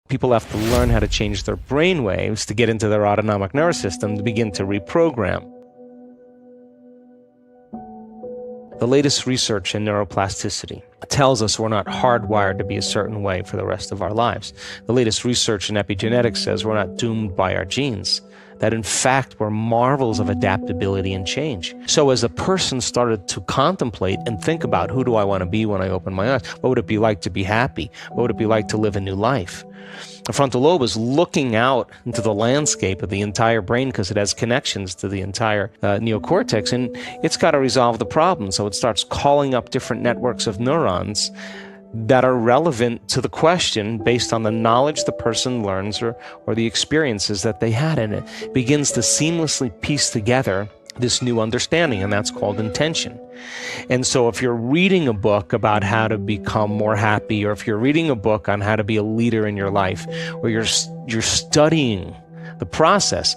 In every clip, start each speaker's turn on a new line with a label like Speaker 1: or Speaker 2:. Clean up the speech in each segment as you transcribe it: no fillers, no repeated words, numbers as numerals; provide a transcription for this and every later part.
Speaker 1: People have to learn how to change their brain waves to get into their autonomic nervous system to begin to reprogram. The latest research in neuroplasticity tells us we're not hardwired to be a certain way for the rest of our lives. The latest research in epigenetics says we're not doomed by our genes, that in fact we're marvels of adaptability and change. So as a person started to contemplate and think about, who do I want to be when I open my eyes? What would it be like to be happy? What would it be like to live a new life? The frontal lobe is looking out into the landscape of the entire brain because it has connections to the entire neocortex, and it's got to resolve the problem. So it starts calling up different networks of neurons that are relevant to the question based on the knowledge the person learns or the experiences that they had, and it begins to seamlessly piece together this new understanding, and that's called intention. And so if you're reading a book about how to become more happy, or if you're reading a book on how to be a leader in your life, or you're studying the process,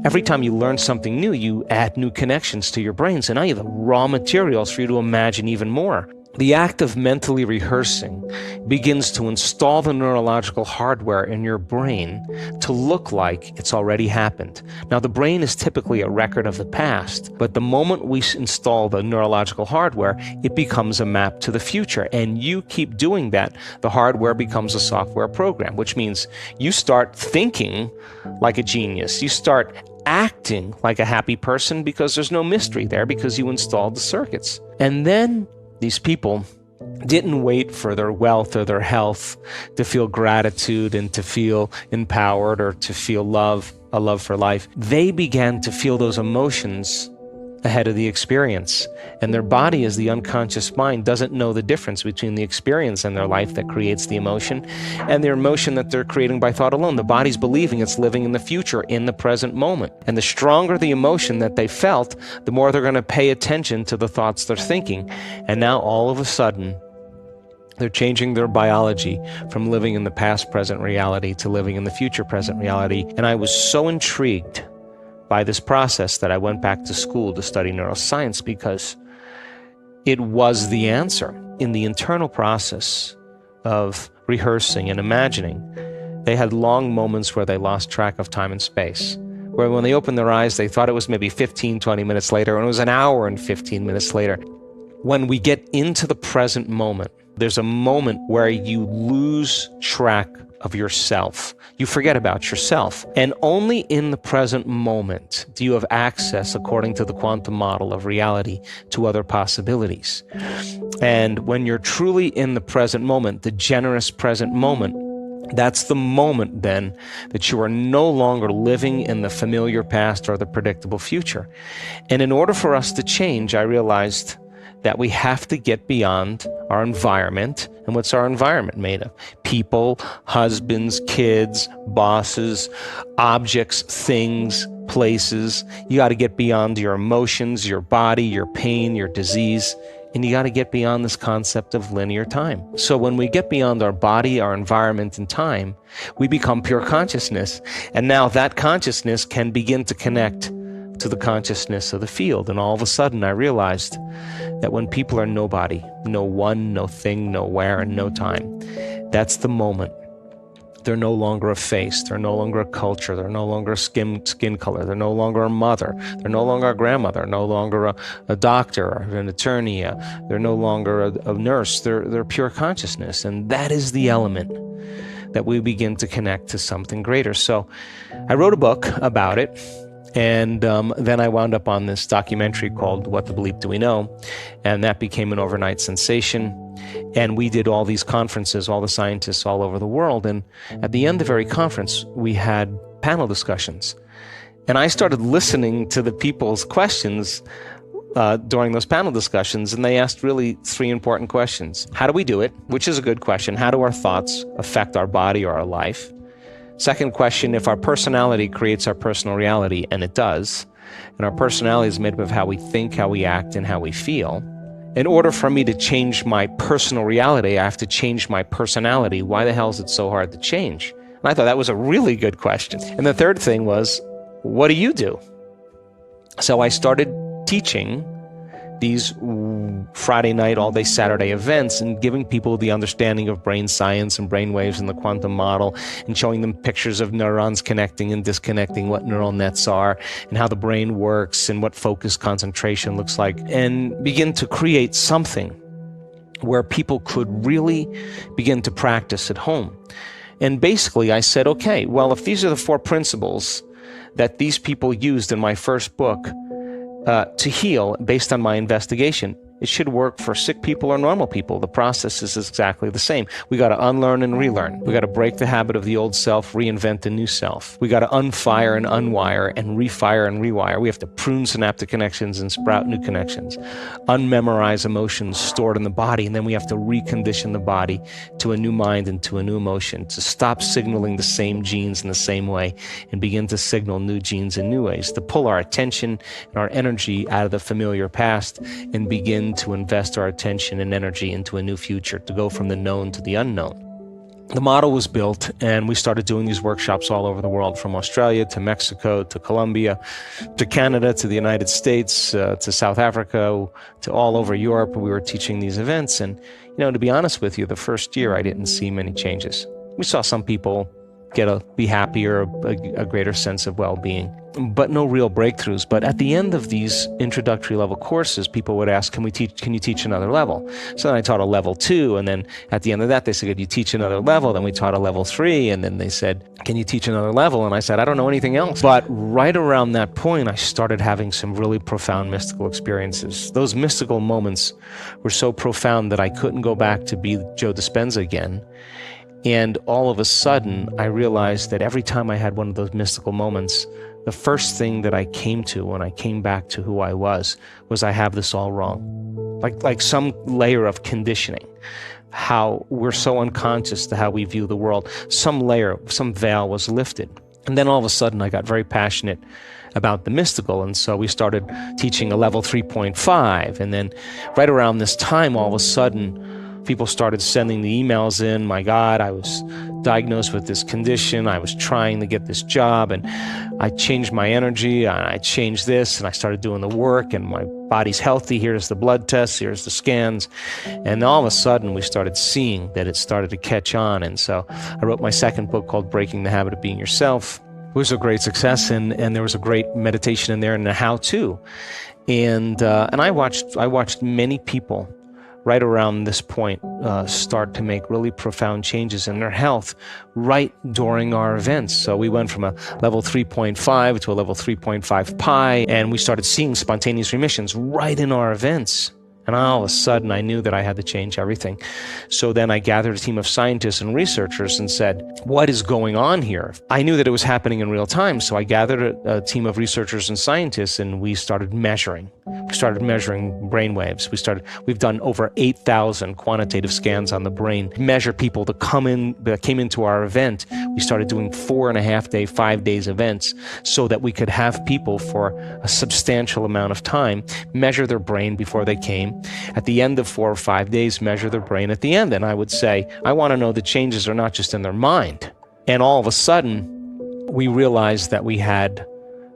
Speaker 1: every time you learn something new, you add new connections to your brain. So now you have the raw materials for you to imagine even more. The act of mentally rehearsing begins to install the neurological hardware in your brain to look like it's already happened. Now, the brain is typically a record of the past, but the moment we install the neurological hardware, it becomes a map to the future. And you keep doing that, the hardware becomes a software program, which means you start thinking like a genius. You start acting like a happy person because there's no mystery there, because you installed the circuits. And then these people didn't wait for their wealth or their health to feel gratitude and to feel empowered or to feel love, a love for life. They began to feel those emotions ahead of the experience. And their body, as the unconscious mind, doesn't know the difference between the experience in their life that creates the emotion and the emotion that they're creating by thought alone. The body's believing it's living in the future, in the present moment. And the stronger the emotion that they felt, the more they're going to pay attention to the thoughts they're thinking. And now all of a sudden, they're changing their biology from living in the past present reality to living in the future present reality. And I was so intrigued by this process that I went back to school to study neuroscience, because it was the answer. In the internal process of rehearsing and imagining, they had long moments where they lost track of time and space, where when they opened their eyes, they thought it was maybe 15, 20 minutes later, and it was an hour and 15 minutes later. When we get into the present moment, there's a moment where you lose track of yourself. You forget about yourself. And only in the present moment do you have access, according to the quantum model of reality, to other possibilities. And when you're truly in the present moment, the generous present moment, that's the moment then that you are no longer living in the familiar past or the predictable future. And in order for us to change, I realized that we have to get beyond our environment. And what's our environment made of? People, husbands, kids, bosses, objects, things, places. You got to get beyond your emotions, your body, your pain, your disease. And you got to get beyond this concept of linear time. So when we get beyond our body, our environment, and time, we become pure consciousness. And now that consciousness can begin to connect to the consciousness of the field. And all of a sudden I realized that when people are nobody, no one, no thing, no where, and no time, that's the moment. They're no longer a face, they're no longer a culture, they're no longer a skin color, they're no longer a mother, they're no longer a grandmother, no longer a doctor or an attorney, they're no longer a nurse, they're pure consciousness. And that is the element that we begin to connect to something greater. So I wrote a book about it. And then I wound up on this documentary called What the Bleep Do We Know? And that became an overnight sensation. And we did all these conferences, all the scientists all over the world. And at the end of every conference, we had panel discussions. And I started listening to the people's questions during those panel discussions. And they asked really three important questions. How do we do it? Which is a good question. How do our thoughts affect our body or our life? Second question, if our personality creates our personal reality, and it does, and our personality is made up of how we think, how we act, and how we feel, in order for me to change my personal reality, I have to change my personality. Why the hell is it so hard to change? And I thought that was a really good question. And the third thing was, what do you do? So I started teaching these Friday night, all day Saturday events and giving people the understanding of brain science and brain waves and the quantum model, and showing them pictures of neurons connecting and disconnecting, what neural nets are and how the brain works and what focus concentration looks like, and begin to create something where people could really begin to practice at home. And basically I said, okay, well, if these are the 4 principles that these people used in my first book to heal based on my investigation, it should work for sick people or normal people. The process is exactly the same. We got to unlearn and relearn. We got to break the habit of the old self, reinvent a new self. We got to unfire and unwire and refire and rewire. We have to prune synaptic connections and sprout new connections. Unmemorize emotions stored in the body, and then we have to recondition the body to a new mind and to a new emotion, to stop signaling the same genes in the same way and begin to signal new genes in new ways, to pull our attention and our energy out of the familiar past and begin to invest our attention and energy into a new future, to go from the known to the unknown. The model was built, and we started doing these workshops all over the world, from Australia to Mexico to Colombia to Canada to the United States to South Africa to all over Europe. We were teaching these events, and to be honest with you, the first year I didn't see many changes. We saw some people be happier, a greater sense of well-being, but no real breakthroughs. But at the end of these introductory level courses, people would ask, can you teach another level? So then I taught a level 2, and then at the end of that, they said, could you teach another level? Then we taught a level 3, and then they said, can you teach another level? And I said, I don't know anything else. But right around that point, I started having some really profound mystical experiences. Those mystical moments were so profound that I couldn't go back to be Joe Dispenza again. And all of a sudden, I realized that every time I had one of those mystical moments, the first thing that I came to when I came back to who I was I have this all wrong. Like some layer of conditioning, how we're so unconscious to how we view the world. Some layer, some veil was lifted. And then all of a sudden, I got very passionate about the mystical, and so we started teaching a level 3.5. And then right around this time, all of a sudden, people started sending the emails in. My God, I was diagnosed with this condition. I was trying to get this job, and I changed my energy, and I changed this, and I started doing the work, and my body's healthy. Here's the blood tests, here's the scans. And all of a sudden, we started seeing that it started to catch on. And so I wrote my second book called Breaking the Habit of Being Yourself. It was a great success, and there was a great meditation in there and a how-to. And I watched many people right around this point start to make really profound changes in their health right during our events. So we went from a level 3.5 to a level 3.5 pi, and we started seeing spontaneous remissions right in our events. And all of a sudden, I knew that I had to change everything. So then I gathered a team of scientists and researchers and said, what is going on here? I knew that it was happening in real time, so I gathered a team of researchers and scientists, and we started measuring. We started measuring brain waves. We've done over 8,000 quantitative scans on the brain, measure people that came into our event. We started doing 4.5-day, 5 days events so that we could have people for a substantial amount of time measure their brain before they came. At the end of 4 or 5 days, measure their brain at the end. And I would say, I want to know the changes are not just in their mind. And all of a sudden, we realized that we had,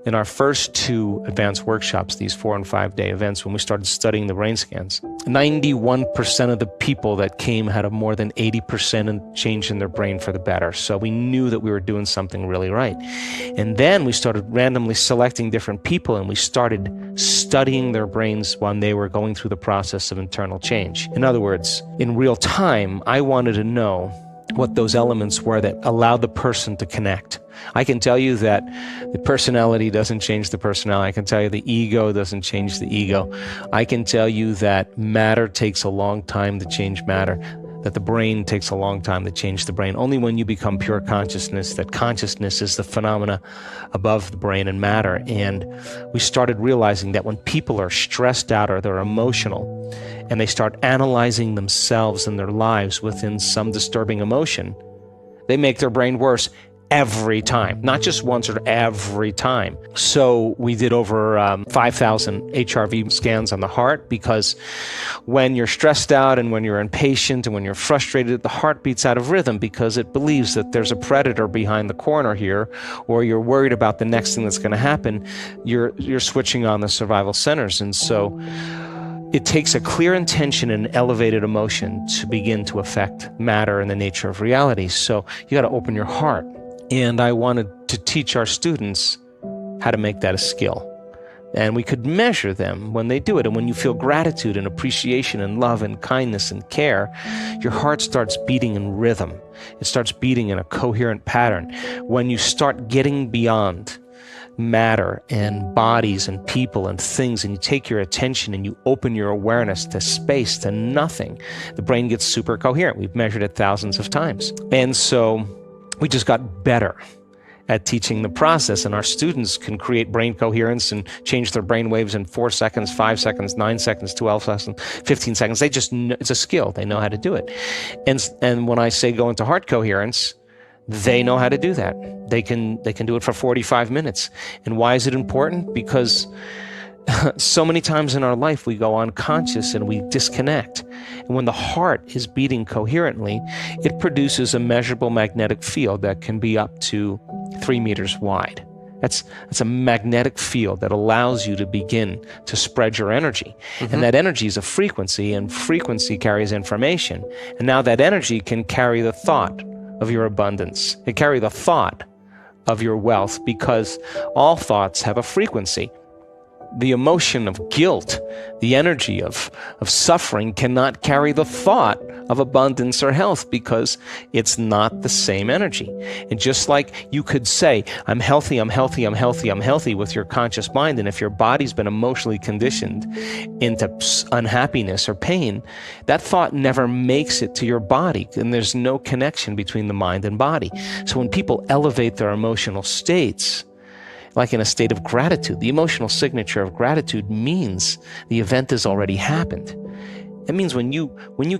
Speaker 1: in our first 2 advanced workshops, these 4 and 5 day events, when we started studying the brain scans, 91% of the people that came had a more than 80% change in their brain for the better. So we knew that we were doing something really right. And then we started randomly selecting different people, and we started studying their brains when they were going through the process of internal change. In other words, in real time, I wanted to know what those elements were that allowed the person to connect. I can tell you that the personality doesn't change the personality. I can tell you the ego doesn't change the ego. I can tell you that matter takes a long time to change matter, that the brain takes a long time to change the brain. Only when you become pure consciousness, that consciousness is the phenomena above the brain and matter. And we started realizing that when people are stressed out or they're emotional, and they start analyzing themselves and their lives within some disturbing emotion, they make their brain worse every time, not just once or every time. So we did over 5,000 HRV scans on the heart, because when you're stressed out and when you're impatient and when you're frustrated, the heart beats out of rhythm because it believes that there's a predator behind the corner here, or you're worried about the next thing that's going to happen. You're switching on the survival centers. And so it takes a clear intention and elevated emotion to begin to affect matter and the nature of reality. So you got to open your heart. And I wanted to teach our students how to make that a skill. And we could measure them when they do it. And when you feel gratitude and appreciation and love and kindness and care, your heart starts beating in rhythm. It starts beating in a coherent pattern. When you start getting beyond matter and bodies and people and things, and you take your attention and you open your awareness to space, to nothing, the brain gets super coherent. We've measured it thousands of times. And so we just got better at teaching the process, and our students can create brain coherence and change their brain waves in 4 seconds, 5 seconds, 9 seconds, 12 seconds, 15 seconds. They just know, it's a skill. They know how to do it. And when I say go into heart coherence, they know how to do that. They can do it for 45 minutes. And why is it important? Because so many times in our life we go unconscious and we disconnect. And when the heart is beating coherently, it produces a measurable magnetic field that can be up to 3 meters wide. That's a magnetic field that allows you to begin to spread your energy. Mm-hmm. And that energy is a frequency, and frequency carries information. And now that energy can carry the thought of your abundance. It carry the thought of your wealth, because all thoughts have a frequency. The emotion of guilt, the energy of suffering cannot carry the thought of abundance or health, because it's not the same energy. And just like you could say, I'm healthy, I'm healthy, I'm healthy, I'm healthy with your conscious mind, and if your body's been emotionally conditioned into unhappiness or pain, that thought never makes it to your body, and there's no connection between the mind and body. So when people elevate their emotional states, like in a state of gratitude, the emotional signature of gratitude means the event has already happened. It means when you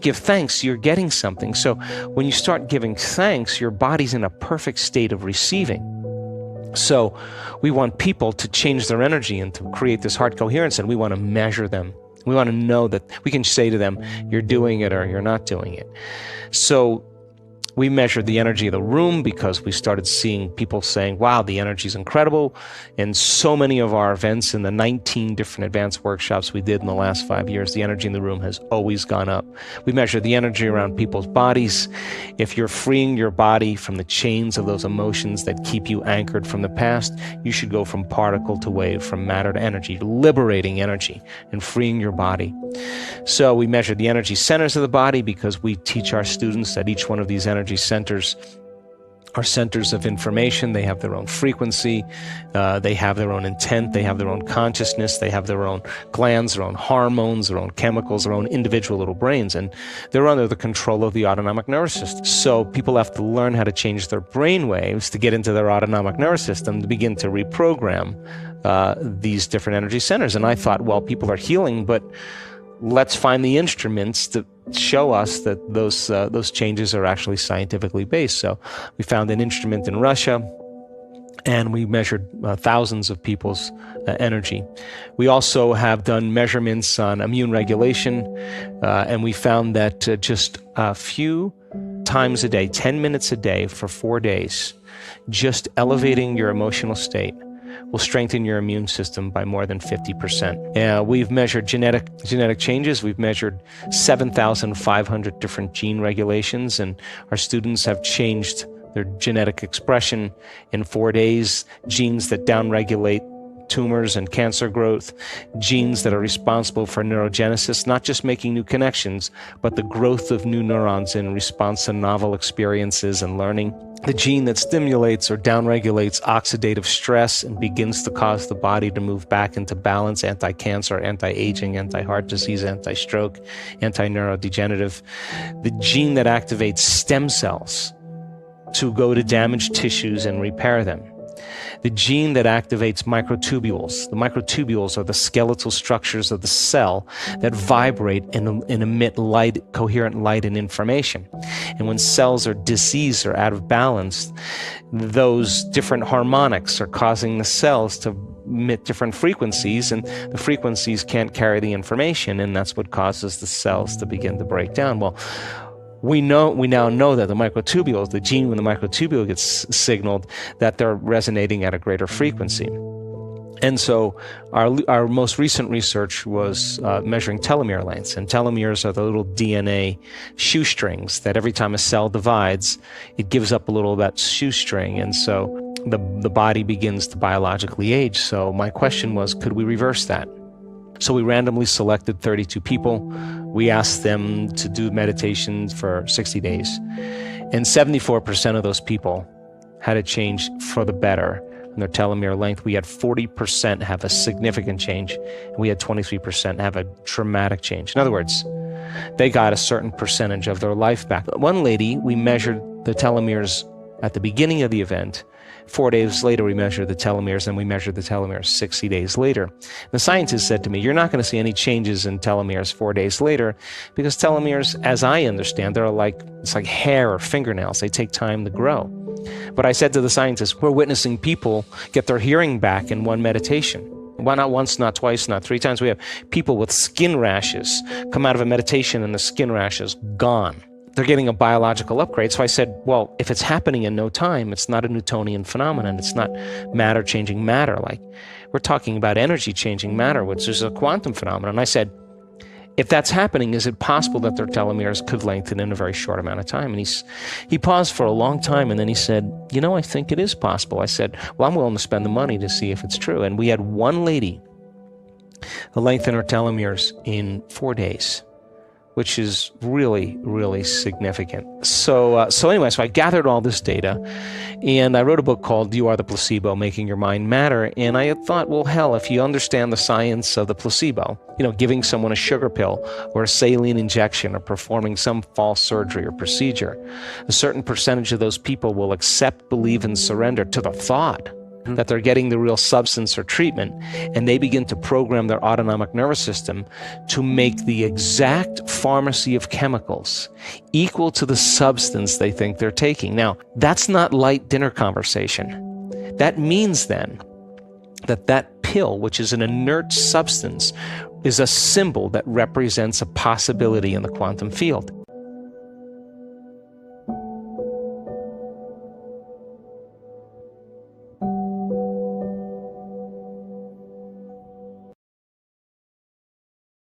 Speaker 1: give thanks, you're getting something. So when you start giving thanks, your body's in a perfect state of receiving. So we want people to change their energy and to create this heart coherence, and we want to measure them. We want to know that we can say to them, you're doing it or you're not doing it. So we measured the energy of the room, because we started seeing people saying, wow, the energy is incredible. And so many of our events, in the 19 different advanced workshops we did in the last 5 years, the energy in the room has always gone up. We measured the energy around people's bodies. If you're freeing your body from the chains of those emotions that keep you anchored from the past, you should go from particle to wave, from matter to energy, liberating energy and freeing your body. So we measured the energy centers of the body, because we teach our students that each one of these energy centers are centers of information. They have their own frequency, they have their own intent, they have their own consciousness, they have their own glands, their own hormones, their own chemicals, their own individual little brains, and they're under the control of the autonomic nervous system. So people have to learn how to change their brain waves to get into their autonomic nervous system to begin to reprogram these different energy centers. And I thought, well, people are healing, but let's find the instruments to show us that those changes are actually scientifically based. So we found an instrument in Russia, and we measured thousands of people's energy. We also have done measurements on immune regulation, and we found that just a few times a day, 10 minutes a day for 4 days, just elevating your emotional state will strengthen your immune system by more than 50%. We've measured genetic changes. We've measured 7,500 different gene regulations, and our students have changed their genetic expression in 4 days. Genes that downregulate tumors and cancer growth, genes that are responsible for neurogenesis, not just making new connections, but the growth of new neurons in response to novel experiences and learning. The gene that stimulates or downregulates oxidative stress and begins to cause the body to move back into balance, anti-cancer, anti-aging, anti-heart disease, anti-stroke, anti-neurodegenerative. The gene that activates stem cells to go to damaged tissues and repair them. The gene that activates microtubules. The microtubules are the skeletal structures of the cell that vibrate and emit light, coherent light and information. And when cells are diseased or out of balance, those different harmonics are causing the cells to emit different frequencies, and the frequencies can't carry the information, and that's what causes the cells to begin to break down. Well, we now know that the microtubules, the gene when the microtubule gets signaled, that they're resonating at a greater frequency. And so our most recent research was measuring telomere lengths. And telomeres are the little DNA shoestrings that every time a cell divides, it gives up a little of that shoestring. And so the body begins to biologically age. So my question was, could we reverse that? So we randomly selected 32 people. We asked them to do meditation for 60 days. And 74% of those people had a change for the better in their telomere length. We had 40% have a significant change, and we had 23% have a dramatic change. In other words, they got a certain percentage of their life back. One lady, we measured the telomeres at the beginning of the event. 4 days later, we measured the telomeres, and we measured the telomeres 60 days later. The scientist said to me, you're not going to see any changes in telomeres 4 days later, because telomeres, as I understand, it's like hair or fingernails. They take time to grow. But I said to the scientists, we're witnessing people get their hearing back in one meditation. Why not once, not twice, not 3 times? We have people with skin rashes come out of a meditation and the skin rash is gone. They're getting a biological upgrade. So I said, well, if it's happening in no time, it's not a Newtonian phenomenon. It's not matter changing matter. Like, we're talking about energy changing matter, which is a quantum phenomenon. And I said, if that's happening, is it possible that their telomeres could lengthen in a very short amount of time? And he paused for a long time, and then he said, I think it is possible. I said, well, I'm willing to spend the money to see if it's true. And we had one lady lengthen her telomeres in 4 days, which is really, really significant. So anyway, I gathered all this data, and I wrote a book called You Are the Placebo, Making Your Mind Matter. And I had thought, well, hell, if you understand the science of the placebo, giving someone a sugar pill or a saline injection or performing some false surgery or procedure, a certain percentage of those people will accept, believe, and surrender to the thought that they're getting the real substance or treatment, and they begin to program their autonomic nervous system to make the exact pharmacy of chemicals equal to the substance they think they're taking. Now, that's not light dinner conversation. That means then that pill, which is an inert substance, is a symbol that represents a possibility in the quantum field.